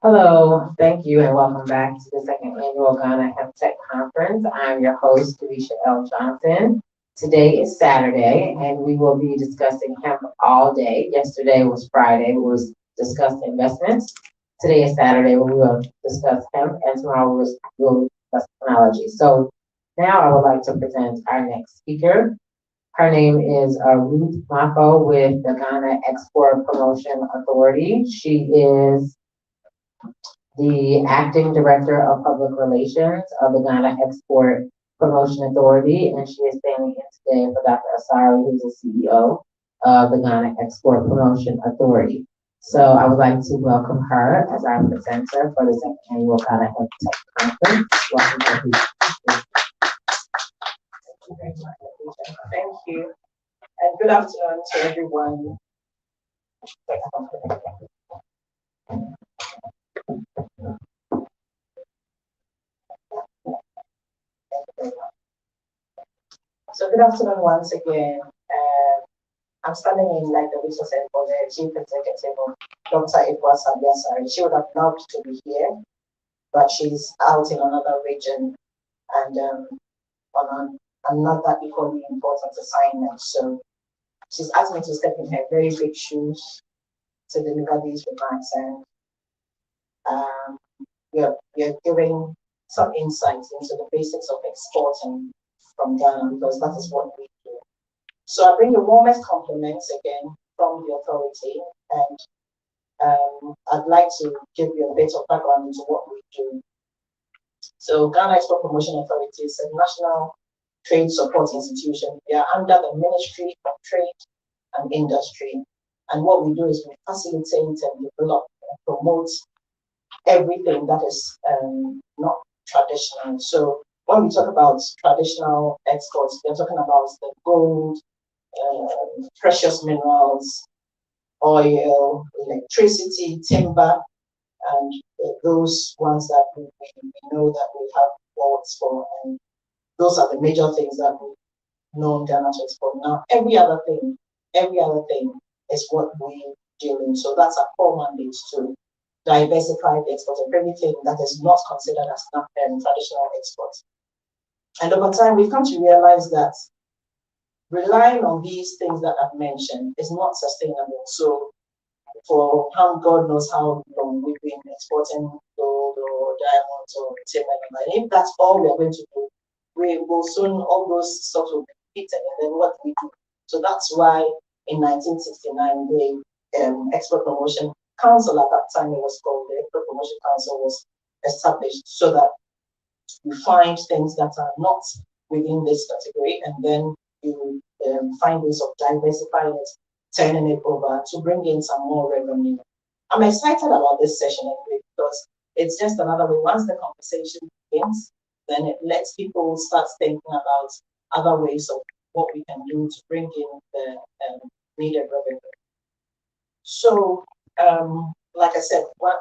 Hello, thank you, and welcome back to the second annual Ghana HempTech Conference. I'm your host, Felicia L. Johnson. Today is Saturday, and we will be discussing hemp all day. Yesterday was Friday, we discussed investments. Today is Saturday, where we will discuss hemp, and tomorrow we'll discuss technology. So now I would like to present our next speaker. Her name is Ruth Mako with the Ghana Export Promotion Authority. She is the acting director of public relations of the Ghana Export Promotion Authority, and she is standing in today for Dr. Asari, who's the CEO of the Ghana Export Promotion Authority. So I would like to welcome her as our presenter for the second annual Ghana Health Tech Conference. Welcome to Thank you. And good afternoon to everyone. So good afternoon once again. I'm standing in, like the Bishop said, for the Chief Executive of Dr. Edward Sabiasari. She would have loved to be here, but she's out in another region and on another equally important assignment. So she's asked me to step in her very big shoes to deliver these remarks, and we are giving some insights into the basics of exporting from Ghana, because that is what we do. So I bring the warmest compliments again from the authority, and I'd like to give you a bit of background into what we do. So Ghana Export Promotion Authority is a national trade support institution. We are under the Ministry of Trade and Industry, and what we do is we facilitate and develop and promote everything that is not traditional. So when we talk about traditional exports, we're talking about the gold, precious minerals, oil, electricity, timber, and those ones that we know that we have ports for, and those are the major things that we know in Ghana to export. Now, every other thing is what we deal in. So that's our core mandate to diversify the export of everything that is not considered as traditional exports. And over time, we've come to realize that relying on these things that I've mentioned is not sustainable. So for God knows how long we've been exporting gold or diamonds or timber, and if that's all we're going to do, we will soon, all those stocks will be depleted, and then what do we do? So that's why in 1969, the Export Promotion Council, at that time it was called the Export Promotion Council, was established so that you find things that are not within this category, and then you find ways of diversifying it, turning it over to bring in some more revenue. I'm excited about this session anyway, because it's just another way. Once the conversation begins, then it lets people start thinking about other ways of what we can do to bring in the needed revenue. So, like I said, when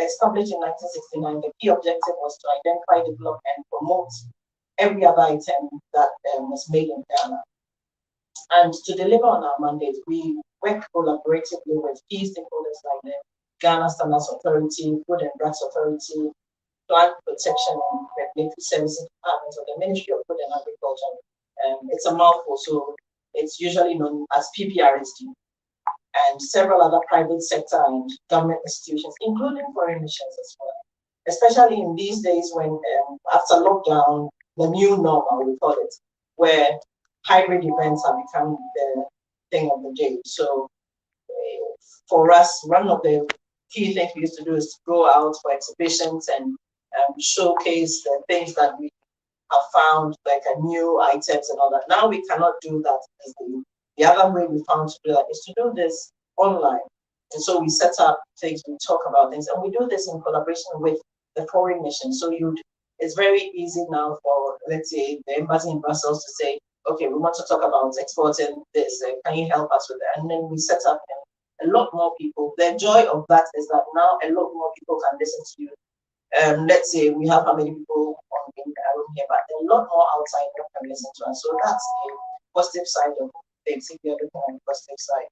established in 1969, the key objective was to identify, develop, and promote every other item that was made in Ghana. And to deliver on our mandate, we work collaboratively with key stakeholders like the Ghana Standards Authority, Food and Drugs Authority, Plant Protection and Regulatory Services Department of the Ministry of Food and Agriculture. It's a mouthful, so it's usually known as PPRSD, and several other private sector and government institutions, including foreign missions as well. Especially in these days when, after lockdown, the new normal, we call it, where hybrid events have become the thing of the day. So for us, one of the key things we used to do is to go out for exhibitions and showcase the things that we have found, like new items and all that. Now we cannot do that easily. The other way we found to do that is to do this online. And so we set up things, we talk about things, and we do this in collaboration with the foreign mission. So it's very easy now for, let's say, the embassy in Brussels to say, okay, we want to talk about exporting this, can you help us with that? And then we set up a lot more people. The joy of that is that now a lot more people can listen to you. Let's say we have how many people on in the room here, but a lot more outside that can listen to us. So that's the positive side of things, if you're looking at the positive side.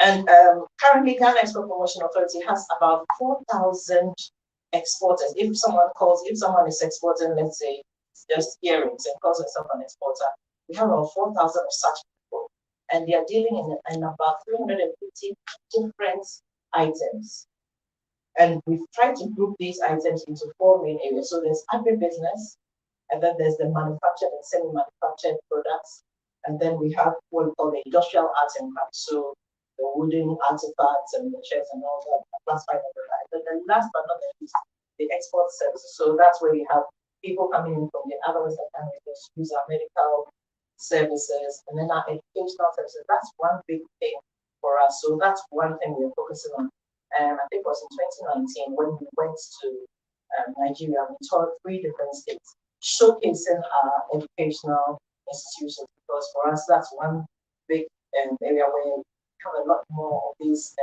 And currently, Ghana Export Promotion Authority has about 4,000 exporters. If someone is exporting, let's say, just earrings and calls himself an exporter, we have about 4,000 of such people. And they are dealing in about 350 different items. And we've tried to group these items into four main areas. So there's agribusiness, and then there's the manufactured and semi-manufactured products. And then we have what we call the industrial arts and crafts. So the wooden artifacts and the chairs and all that, classified under that. And then last but not least, the export services. So that's where you have people coming in from the other Western countries to use our medical services and then our educational services. That's one big thing for us. So that's one thing we're focusing on. I think it was in 2019 when we went to Nigeria, we toured three different states, showcasing our educational institutions, because for us, that's one big area where we have a lot more of these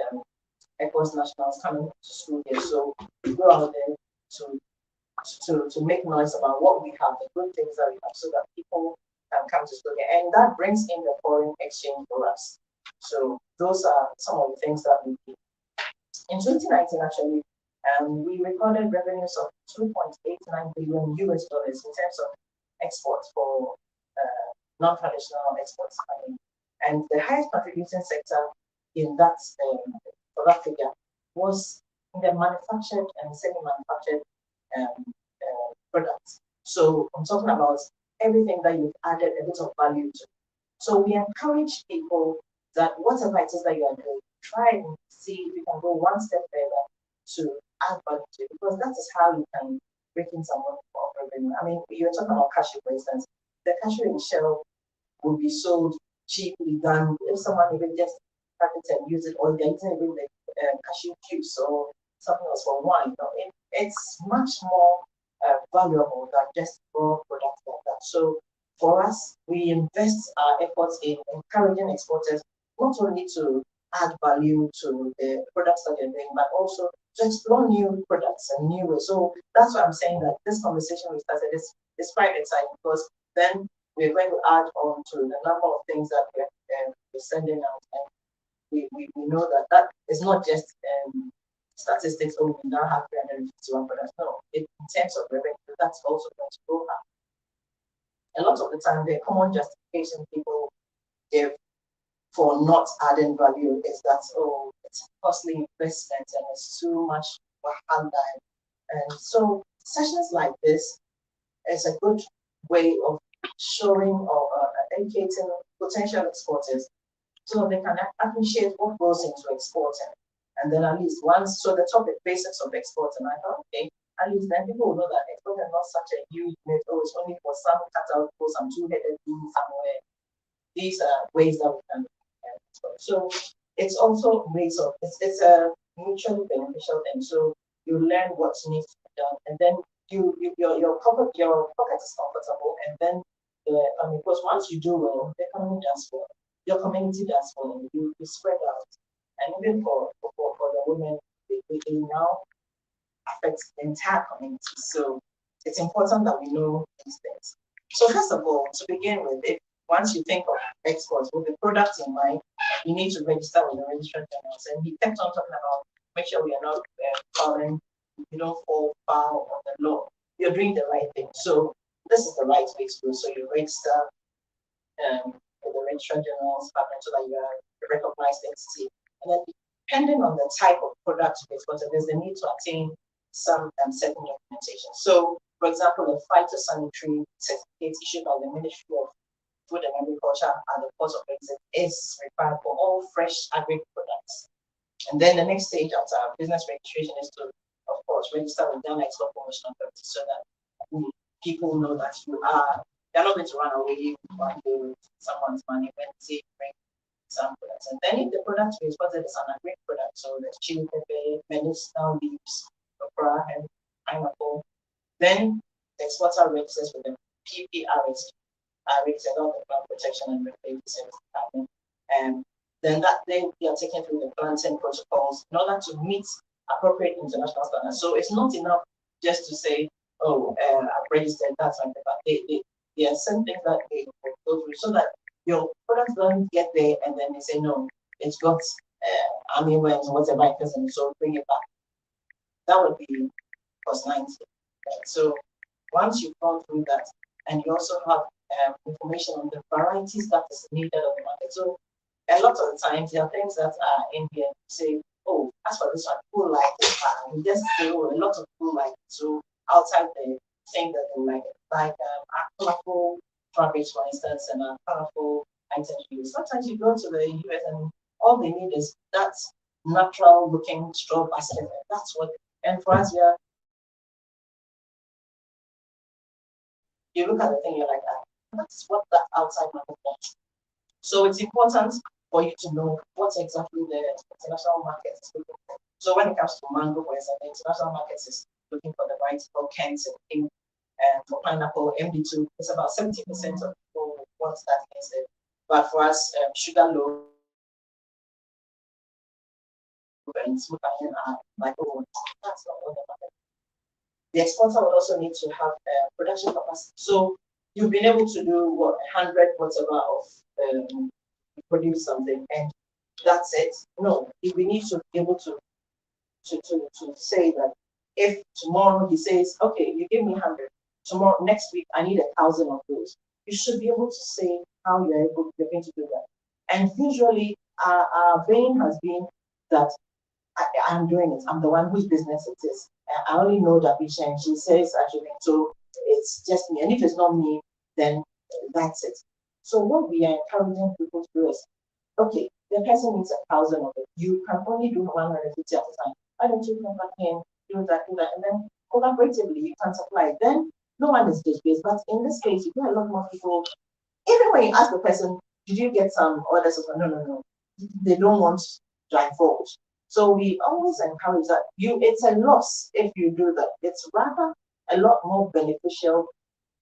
ECOWAS nationals coming to school here. So we go out there to make noise about what we have, the good things that we have, so that people can come to school here. And that brings in the foreign exchange for us. So those are some of the things that we do. In 2019, actually, we recorded revenues of 2.89 billion US dollars in terms of exports for non-traditional exports. And the highest contributing sector in that for that figure was in the manufactured and semi-manufactured products. So I'm talking about everything that you've added a bit of value to. So we encourage people that whatever it is that you are doing, try and see if you can go one step further to add value to it, because that is how you can break in some of revenue. I mean, you're talking about cashew, for instance. The cashew in shell will be sold cheaply than if someone even just pack it and use it, or they're using even the cashew juice or something else for wine. You know, it's much more valuable than just raw products like that. So for us, we invest our efforts in encouraging exporters not only to add value to the products that they're doing, but also to explore new products and new ways. So that's why I'm saying that this conversation we started is quite exciting, because then we're going to add on to the number of things that we're sending out. And we know that is not just statistics, oh, we now have 351 products. No, in terms of revenue, that's also going to go up. A lot of the time, the common justification people give for not adding value is that, oh, it's a costly investment and it's too much wahala. And so sessions like this is a good way of showing or educating potential exporters so they can appreciate what goes into exporting. And then at least once, so the topic basics of exporting, I thought, okay, at least then people will know that export is not such a huge myth. Oh, it's only for some cattle, for some two-headed bees somewhere. These are ways that we can export. So it's also ways of, it's a mutually beneficial thing. So you learn what needs to be done, and then your pocket is comfortable, and then because once you do well, the economy does well, your community does well, you spread out, and even for the women, they now affect the entire community. So it's important that we know these things. So first of all, to begin with, once you think of exports with the products in mind, you need to register with the registered generals. And he kept on talking about make sure we are not falling, you don't fall foul of the law. You're doing the right thing. So this is the right way to do. So you register with the registered generals department so that you are a recognized entity. And then depending on the type of product to be exported, there's the need to attain some certain documentation. So, for example, a phytosanitary certificate issued by the Ministry of Food and Agriculture at the port of exit is required for all fresh agri products. And then the next stage after business registration is to, of course, register with Ghana Export Promotion Authority so that people know that you're not going to run away one day with someone's money when they bring some products. And then if the product we exported is an agri product, so there's chili pepper, medicinal leaves, okra, and pineapple, then the exporter registers with the PPRS, registered on the Plant Protection and Regulatory Service Department. And then they are taken through the planting protocols in order to meet appropriate international standards. So it's not enough just to say, oh, I've registered, that's my paper. There are some things that they will go through so that your products don't get there and then they say, no, it's got army wears, whatever it is, and so bring it back. That would be cost 90. Right? So once you've gone through that, and you also have information on the varieties that is needed on the market. So a lot of the times there are things that are in here. Say, oh, as for this one, people like this. We just say, oh, a lot of people like it. So outside the thing that they like colorful fabrics, for instance, and colorful items used. Sometimes you go to the US and all they need is that natural looking straw basket. And that's what, and for us, you look at the thing, you're like, that's what that outside market wants. So it's important for you to know what exactly the international market is looking for. So when it comes to mango, for example, the international market is looking for the variety for Kent and pink, and for pineapple, MD2, it's about 70% of people want that instead. But for us, sugar loaf and smooth iron are like, oh, that's not what the market. The exporter will also need to have production capacity. So you've been able to do what 100 whatever of produce something, and that's it. No, we need to be able to say that if tomorrow he says, okay, you give me 100, tomorrow next week I need 1,000 of those. You should be able to say how you're going to do that. And usually our vein has been that I'm doing it. I'm the one whose business it is. I only know that bitch and she says actually, so it's just me. And if it's not me, then that's it. So what we are encouraging people to do is, okay, the person needs 1,000 of it. You can only do 150 at a time. Why don't you come back in, do that, and then collaboratively you can supply. Then no one is displaced. But in this case, you get a lot more people. Even when you ask the person, did you get some orders? No. They don't want to divulge. So we always encourage that it's a loss if you do that. It's rather a lot more beneficial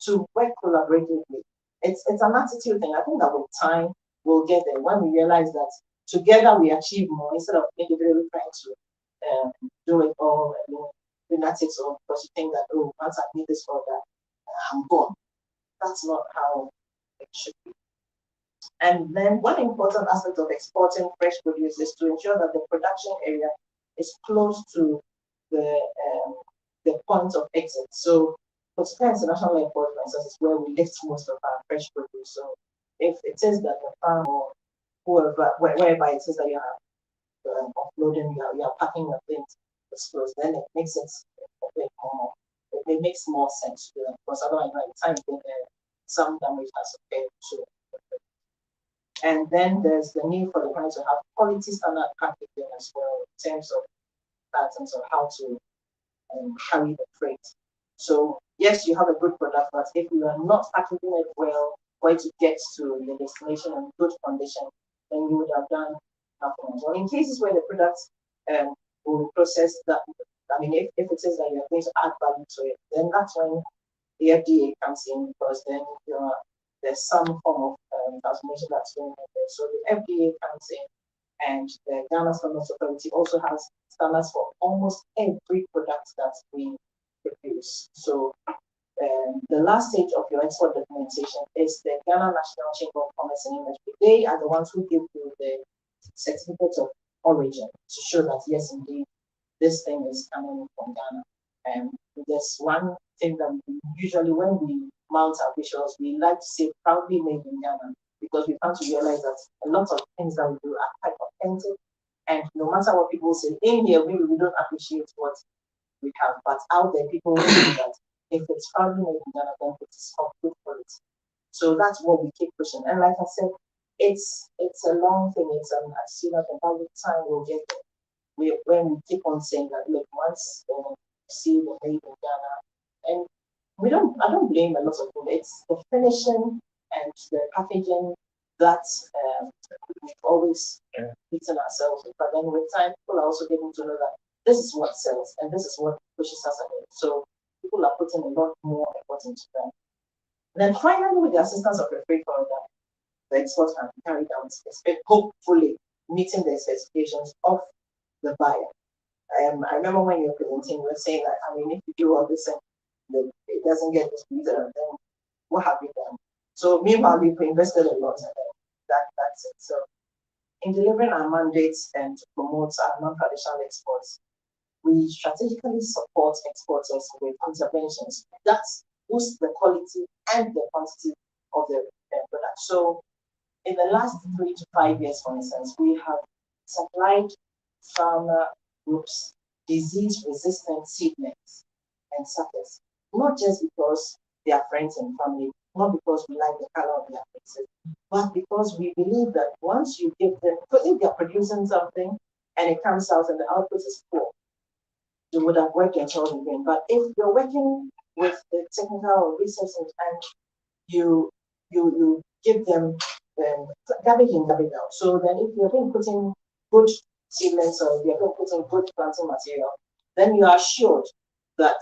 to work collaboratively. It's an attitude thing. I think that with time we'll get there when we realize that together we achieve more instead of individually trying to do it all alone. Lunatics or because you think that, oh, once I need this order, I'm gone. That's not how it should be. And then one important aspect of exporting fresh produce is to ensure that the production area is close to the point of exit. So Costa International Airport, for instance, is where we lift most of our fresh produce. So if it says that the farm or whoever, wherever it says that you are offloading, you are packing your things, it's close, then it makes it a bit more, it makes more sense to them. Because otherwise, by the time you get there, some damage has occurred to. And then there's the need for the client to have quality standard packaging as well in terms of patterns of how to carry the freight. So yes, you have a good product, but if you are not packaging it well for it to get to the destination in good condition, then you would have done nothing. Well, in cases where the product will be processed, that I mean, if it says that you're going to add value to it, then that's when the FDA comes in because then there's some form of transformation that's going on there. So the FDA comes in, and the Ghana Standards Authority also has standards for almost every product that we produce. So the last stage of your export documentation is the Ghana National Chamber of Commerce and Industry. They are the ones who give you the certificate of origin to show that yes, indeed, this thing is coming from Ghana. And there's one thing that we usually, when we mount our visuals, we like to say proudly made in Ghana because we come to realize that a lot of things that we do are quite authentic. And no matter what people say, in here, we don't appreciate what we have. But out there, people know that if it's proudly made in Ghana, then it's of good quality. So that's what we keep pushing. And like I said, it's a long thing. It's I see that by the time we'll get there. When we keep on saying that, look, once see the made in Ghana, and I don't blame a lot of people. It's the finishing and the packaging that we've always beaten ourselves with. But then with time, people are also getting to know that this is what sells and this is what pushes us ahead. So people are putting a lot more effort into that. And then finally, with the assistance of a freight forwarder, the export can be carried out, hopefully meeting the specifications of the buyer. I remember when you were presenting, you were saying that, I mean, if you do all this and it doesn't get distributed, then what have you done? So meanwhile, we've invested a lot, and that's it. So in delivering our mandates and to promote our non-traditional exports, we strategically support exporters with interventions that boost the quality and the quantity of the product. So in the last 3 to 5 years, for instance, we have supplied farmer groups disease-resistant seedlings and suckers, not just because they are friends and family, not because we like the color of their faces, but because we believe that once you give them, because if they're producing something and it comes out and the output is poor, you would have worked your child again. But if you're working with the technical or research and you give them garbage in, garbage out. So then if you're going putting good seedlings or you're going putting good planting material, then you are assured that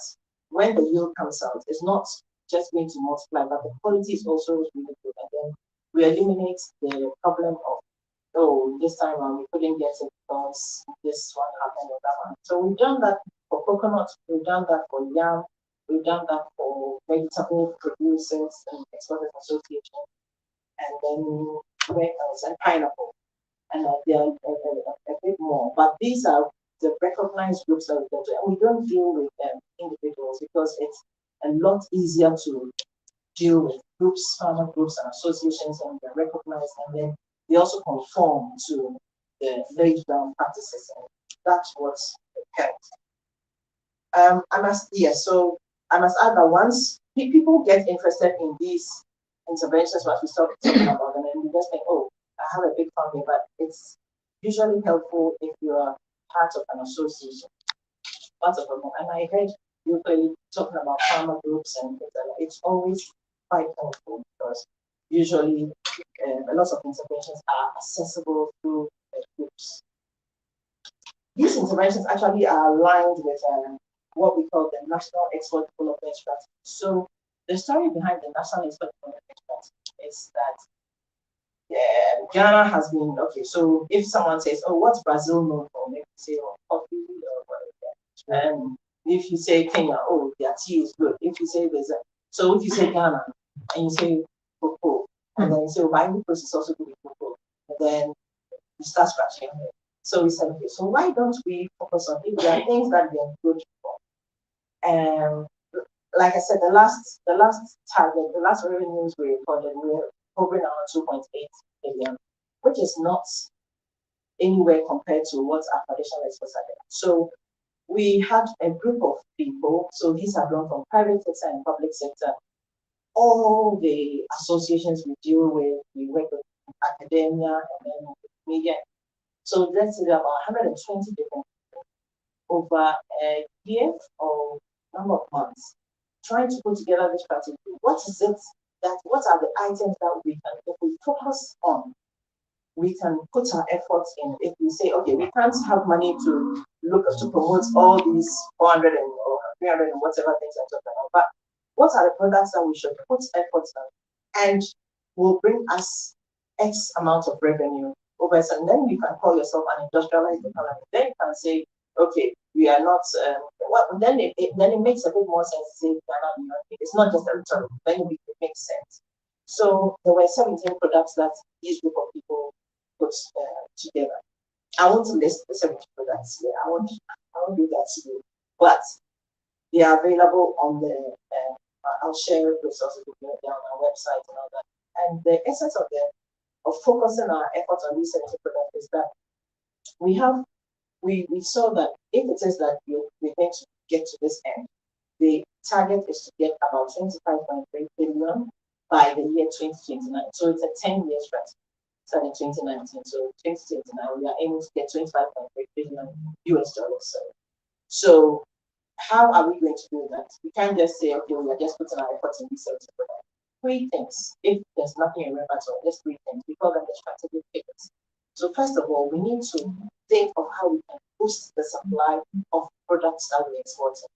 when the yield comes out, it's not just going to multiply, but the quality is also really good. And then we eliminate the problem of, oh, this time around we couldn't get it because this one happened or that one. So we've done that for coconut, we've done that for yam, we've done that for vegetable producers and exporters association, and then where else? And pineapple, and there are a bit more. But these are the recognized groups that we go to, and we don't deal with individuals because it's a lot easier to deal with groups, farmer groups, and associations, and they're recognized, and then they also conform to the laid down practices, and that's what's helped. So I must add that once people get interested in these interventions, once we start talking about them, and we just think, oh, I have a big family, but it's usually helpful if you are part of an association. Part of them. And I heard you talking about farmer groups and things like that. It's always quite helpful because usually a lot of interventions are accessible through groups. These interventions actually are aligned with what we call the National Export Development Strategy. So the story behind the National Export Development Strategy is that Ghana has been, okay, so if someone says, oh, what's Brazil known for? Maybe say, oh, coffee or whatever. And if you say Kenya, oh, their tea is good. If you say so if you say Ghana and you say cocoa, and then you say, why because it's also good with cocoa, and then you start scratching your head. So we said, okay, so why don't we focus on if there are things that we are good for? And like I said, the last target, the last revenues we recorded, we were hovering around 2.8 billion, which is not anywhere compared to what our traditional exports are doing. So we had a group of people, so these are drawn from private sector and public sector, all the associations we deal with, we work with academia and then with media. So let's say about 120 different people over a year or number of months, trying to put together this strategy. What is it what are the items that we can, if we focus on, we can put our efforts in. If we say, okay, we can't have money to look to promote all these 400 or 300 and whatever things I'm talking about, but what are the products that we should put efforts on and will bring us X amount of revenue over, and then you can call yourself an industrialized economy. Then you can say, okay, we are not. Then it makes a bit more sense to say Ghana. It's not just territory. Then it makes sense. So there were 17 products that this group of people put together. I want to list the 17 products here. I won't do that to you, but they are available on the. I'll share resources with you on our website and all that. And the essence of focusing our efforts on these 17 products is that we saw that if it is that we're going to get to this end, the target is to get about 25.3 billion by the year 2029. So it's a 10-year strategy. Started in 2019. So 2029, we are aiming to get 25.3 billion US dollars. So how are we going to do that? We can't just say, okay, we are just putting our efforts in this service. Three things. If there's nothing in at all, just three things. We call them the strategic pivots. So first of all, we need to think of how we can boost the supply of products that we're exporting.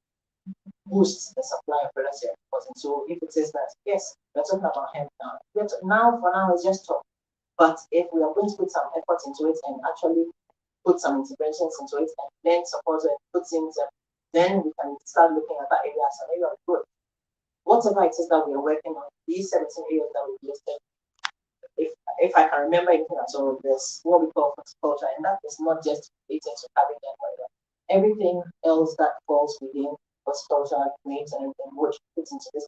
Boost the supply of products we're exporting. So if it says that, yes, we're talking about hemp now. For now, it's just talk. But if we are going to put some effort into it and actually put some interventions into it and then support it, put things in, then we can start looking at that area as an area of growth. Whatever it is that we are working on, these 17 areas that we listed, if I can remember anything at all, there's what we call horticulture, and that is not just related to having them weather. Everything else that falls within horticulture, grains, and everything would fit into this.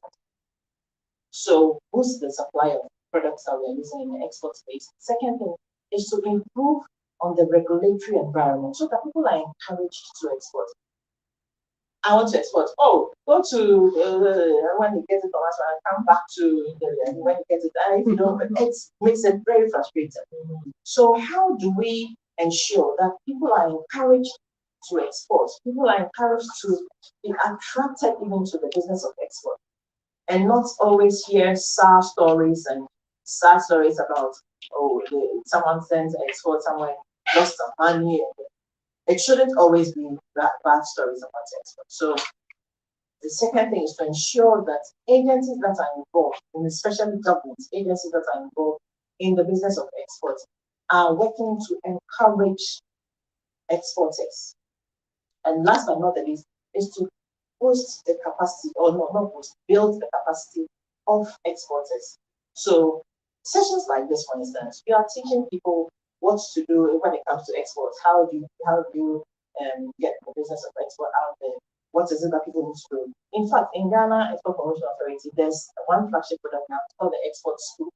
So boost the supply of products that we're using in the export space. Second thing is to improve on the regulatory environment so that people are encouraged to export. I want to export. Oh, go to when you get it from us, and come back to when you get it. And if you don't, it makes it very frustrating. So how do we ensure that people are encouraged to export? People are encouraged to be attracted even to the business of export, and not always hear sad stories about someone sends export somewhere, lost some money. It shouldn't always be that bad stories about export. So the second thing is to ensure that agencies that are involved, and especially government agencies that are involved in the business of export, are working to encourage exporters. And last but not the least is to boost the capacity, or not boost, build the capacity of exporters. So sessions like this, for instance, we are teaching people what to do when it comes to exports. How do you get the business of export out there? What is it that people need to do? In fact, in Ghana Export Promotion Authority, there's one flagship product now called the Export School.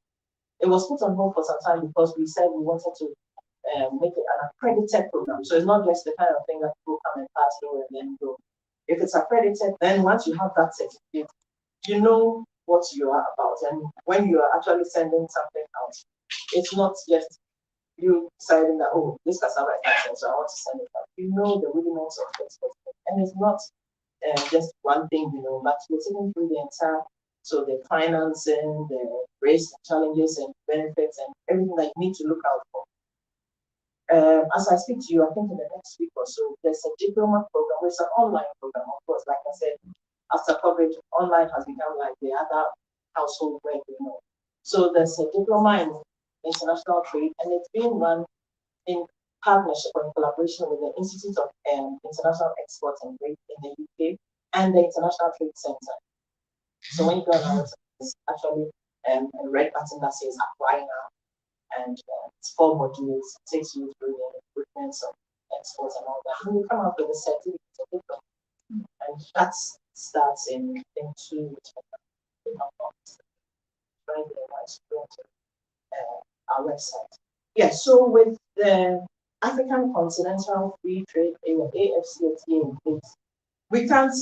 It was put on hold for some time because we said we wanted to make it an accredited program. So it's not just the kind of thing that people come and pass through and then go. If it's accredited, then once you have that certificate, you know what you are about. And when you are actually sending something out, it's not just you deciding that, oh, this cassava is excellent, so I want to send it out. You know the rudiments of this. And it's not just one thing, but we're taking through the entire, so the financing, the risk, challenges, and benefits, and everything that you need to look out for. As I speak to you, I think in the next week or so, there's a diploma program, which is an online program, of course. Like I said, after coverage, online has become like the other household work, So there's a diploma in international trade, and it's being run in partnership or in collaboration with the Institute of International Export and Trade in the UK and the International Trade Center. So when you go on our website, it's actually a red button that says apply now. And it's 4 modules, it takes you through the recruitments of exports and all that. And you come out with a certificate, and that starts in 2 weeks. Our website. Yeah, so with the African Continental Free Trade Area, AFCFTA in place, we can't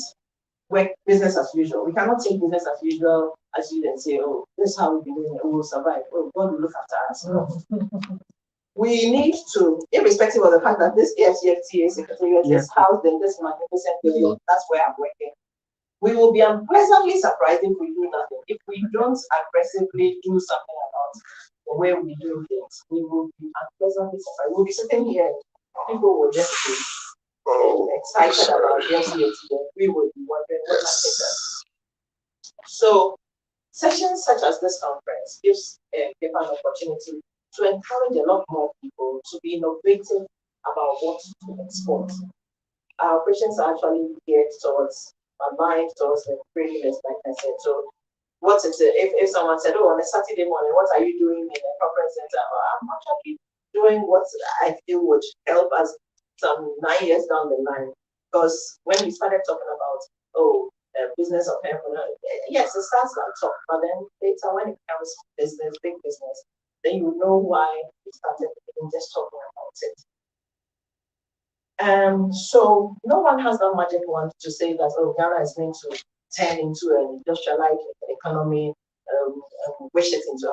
work business as usual. We cannot take business as usual as you and say, oh, this is how we've been doing it, we will survive. Oh, God will look after us. No. We need to, irrespective of the fact that this AFCFTA secretariat is housed in this magnificent building, that's where I'm working. We will be unpleasantly surprised if we do nothing. If we don't aggressively do something about the way we do things, we will be unpleasantly surprised. We'll be sitting here, people will just be excited about the FCAT, we will be wondering what happens. So sessions such as this conference gives people an opportunity to encourage a lot more people to be innovative about what to export. Our operations are actually geared towards aligned towards the readiness, like I said. So what is it? If someone said, oh, on a Saturday morning, what are you doing in a conference center? Well, I'm actually doing what I feel would help us some 9 years down the line. Because when we started talking about, business of hemp, yes, it starts like talk, but then later when it becomes business, big business, then you know why we started even just talking about it. So no one has that magic wand to say that, oh, Ghana is going to turn into an industrialized economy, wish it into,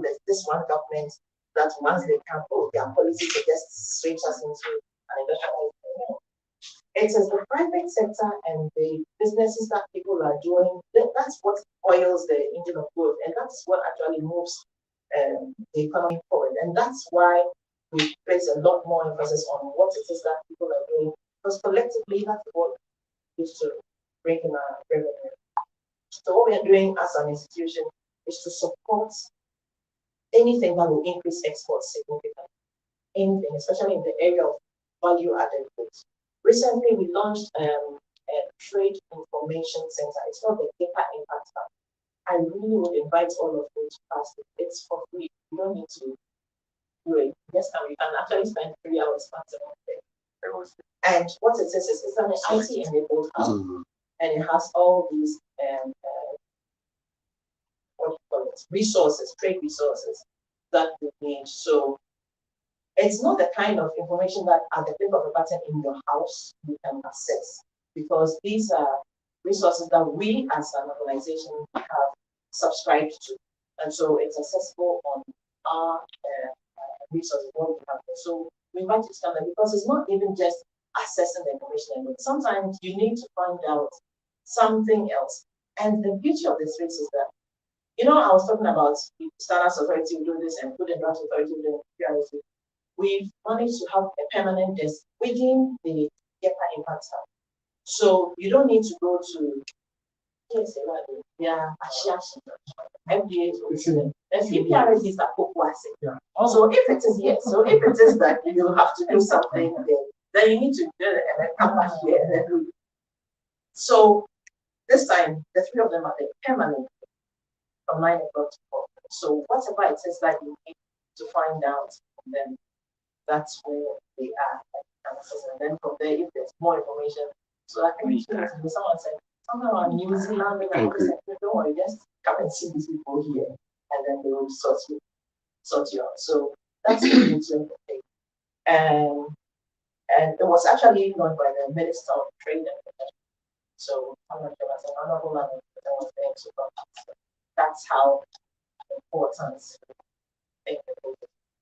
there's this one government that once they come, their policy to just switch us into an industrialized economy. It is the private sector and the businesses that people are doing, that's what oils the engine of growth, and that's what actually moves the economy forward. And that's why we place a lot more emphasis on what it is that people are doing, because collectively that's what is to bring in our revenue. So what we are doing as an institution is to support anything that will increase exports significantly, anything, especially in the area of value-added goods. Recently, we launched a trade information center. It's called the Data Impact Hub. I really would invite all of you to pass it. It's for free. You don't need to do it. Yes, you can actually spend 3 hours maximum there. And what it is it's an IT enabled hub, and it has all these what do you call it, resources, trade resources that you need. So it's not the kind of information that at the click of a button in your house you can access, because these are resources that we as an organization have subscribed to. And so it's accessible on our resources, what we have there. So we invite you to come there, because it's not even just accessing the information alone. Sometimes you need to find out something else. And the beauty of this race is that, I was talking about Standards Authority will do this and Food and Drug Authority will do it. We've managed to have a permanent desk within the GEPA Impact Hub. So you don't need to go to FDA EPRS is that so if it is that you have to do something then you need to do it and then come back here and then do it. So this time the three of them are there permanent from 9 o'clock to 4. So whatever it is that you need to find out, then that's where they are. And then from there, if there's more information, so I think someone said, somehow on New Zealand, don't worry, just come and see these people here, and then they will sort you out. So that's the beauty of the thing. And it was actually run by the Minister of Trade and Industry. So I'm not sure I said, honorable man was there to talk. So that's how important thing.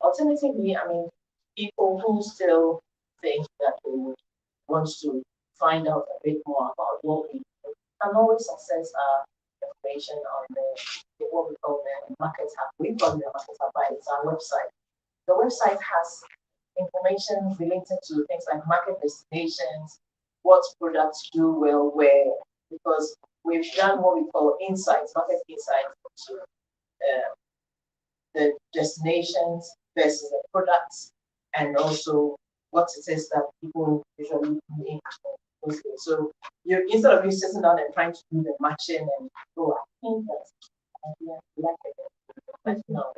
Alternatively, I mean, people who still think that they would want to find out a bit more about what we do can always access our information on what we call the market hub. We call it the market hub, but it's our website. The website has information related to things like market destinations, what products do well where, because we've done what we call insights, market insights into the destinations versus the products, and also what it is that people usually need. So you're instead of you sitting down and trying to do the matching and I think that's but no,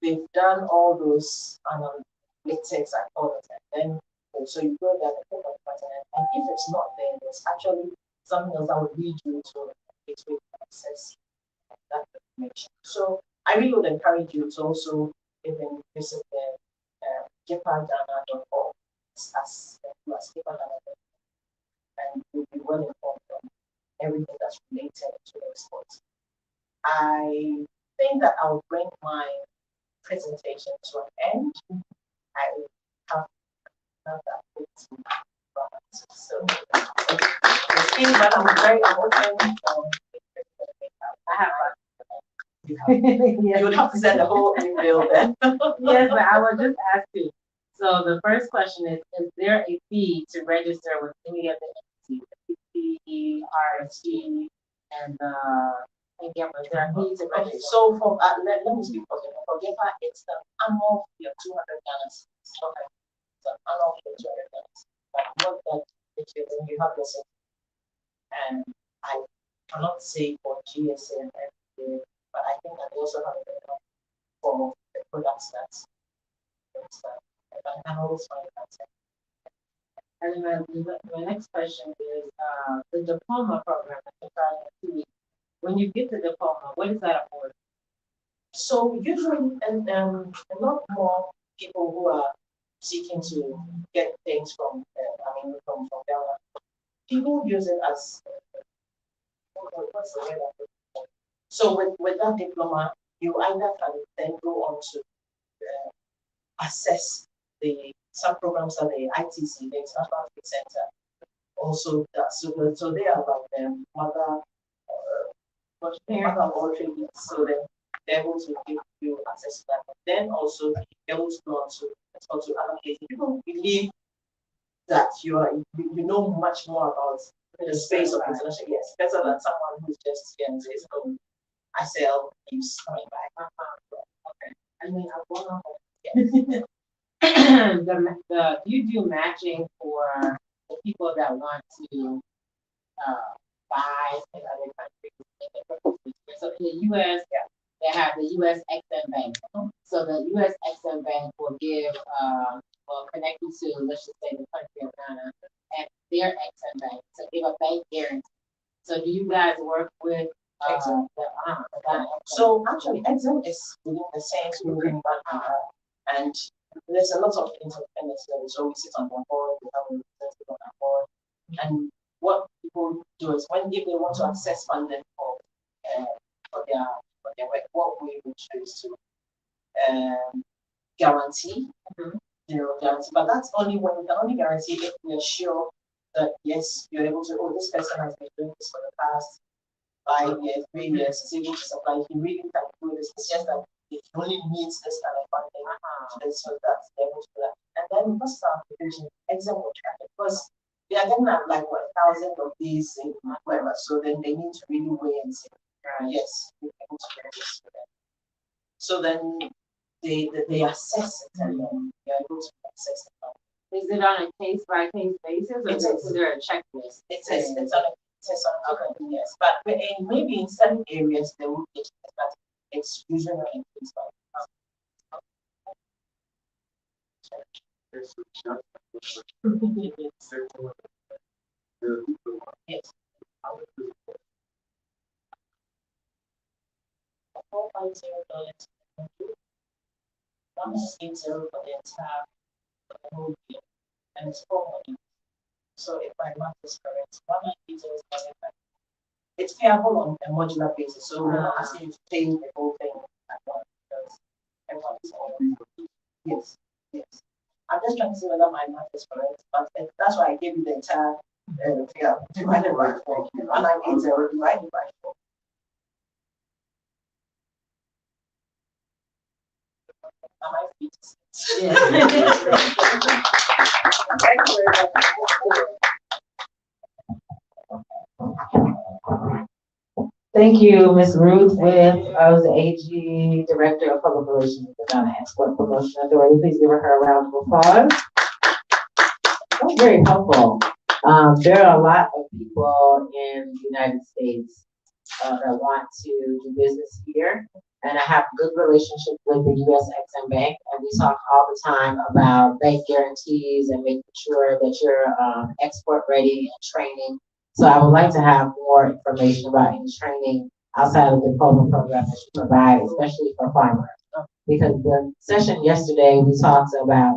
they've done all those analytics and all of that. Then so you go there and click on the button, and if it's not there, there's actually something else that would lead you to a gateway to access that information. So I really would encourage you to also even visit the jepardana.org as and you'll be well informed on everything that's related to export. I think that I'll bring my presentation to an end. I have another bit so but I'm working on I have you would have to send the whole email then. Yes, but I was just asking. So the first question is there a fee to register with any of the entities, the RSG, and is there a fee to register? Okay, so for let me speak for GEPA, it's the annual fee of 200 Ghana cedis. Okay, it's an annual fee of 200 Ghana cedis. But what that is when you have your system, and I cannot say for GSA and FDA, but I think that they also have a for the products that's I can always find that. And then my next question is the diploma program that you're starting in 2 weeks. When you get the diploma, what is that for? So usually, and a lot more people who are seeking to get things from Ghana, people use it as what's the word? So with that diploma, you either can then go on to assess some programs that the ITC, the International Trade Center, also does. So they are like the mother of all trade. So then they're able to give you access to that. But then also they're able to go on to other places. People believe that you know much more about the space of international. Yes, better than someone who's just here and says, "Oh, I sell things coming back." Okay. I mean, I've gone on. Yes. You do matching for the people that want to buy in other countries. So in the US, they have the US XM Bank. So the US XM Bank will give, will connect you to, let's just say, the country of Ghana and their XM Bank to give a bank guarantee. So do you guys work with the Ghana XM? So actually, Exim is within the same within and there's a lot of interdependence there. So we sit on the board, we have a representative on the board, and what people do is when if they want to access funding for their work, what we would choose to guarantee, guarantee. But that's only when we can only guarantee if we are sure that yes, you're able to. Oh, this person has been doing this for the past 5 years, 3 years, is able to supply. He really can do this. It's just that it only needs this kind of funding, and so that's able to do that. And then because of application, exam will track it because they are getting like what 1,000 of these in whatever. So then they need to really weigh and say, yes, we're able to get this for them. So then they assess it and then they are able to access it. Is it on a case by case basis or is there a checklist? It's on a yes, but maybe in certain areas they will get it, but it's usually on a case by yes. $4.0. $1.80 for the entire for the whole year, and it's 4 months. So if my math is correct, $1.80 it's payable on a modular basis. So we're not asking you to pay the whole thing at once because everyone is always yes, yes. I'm just trying to see whether my math is correct, but that's why I gave you the entire figure divided by 4. 1.80 divided by 4. Am I fit? Thank you, Ms. Ruth I was the AG Director of Public Relations with the Ghana Export Promotion Authority. Please give her a round of applause. That was very helpful. There are a lot of people in the United States that want to do business here, and I have good relationships with the US XM Bank, and we talk all the time about bank guarantees and making sure that you're export ready and training. So I would like to have more information about any training outside of the diploma program that you provide, especially for farmers. Because the session yesterday, we talked about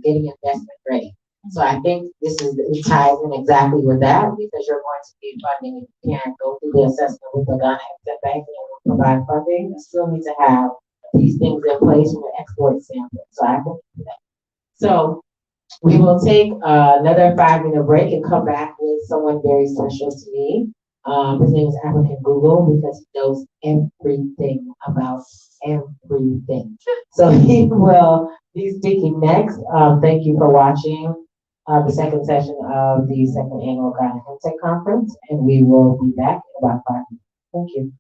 getting investment ready. So I think it ties in exactly with that because you're going to be funding. If you can't go through the assessment with the Ghana Exim Bank and provide funding, you still need to have these things in place from an export standpoint. So I think that. So we will take another 5-minute break and come back with someone very special to me. His name is African Google because he knows everything about everything. So he will be speaking next. Thank you for watching the second session of the second annual Ghana HempTech conference, and we will be back in about 5 minutes. Thank you.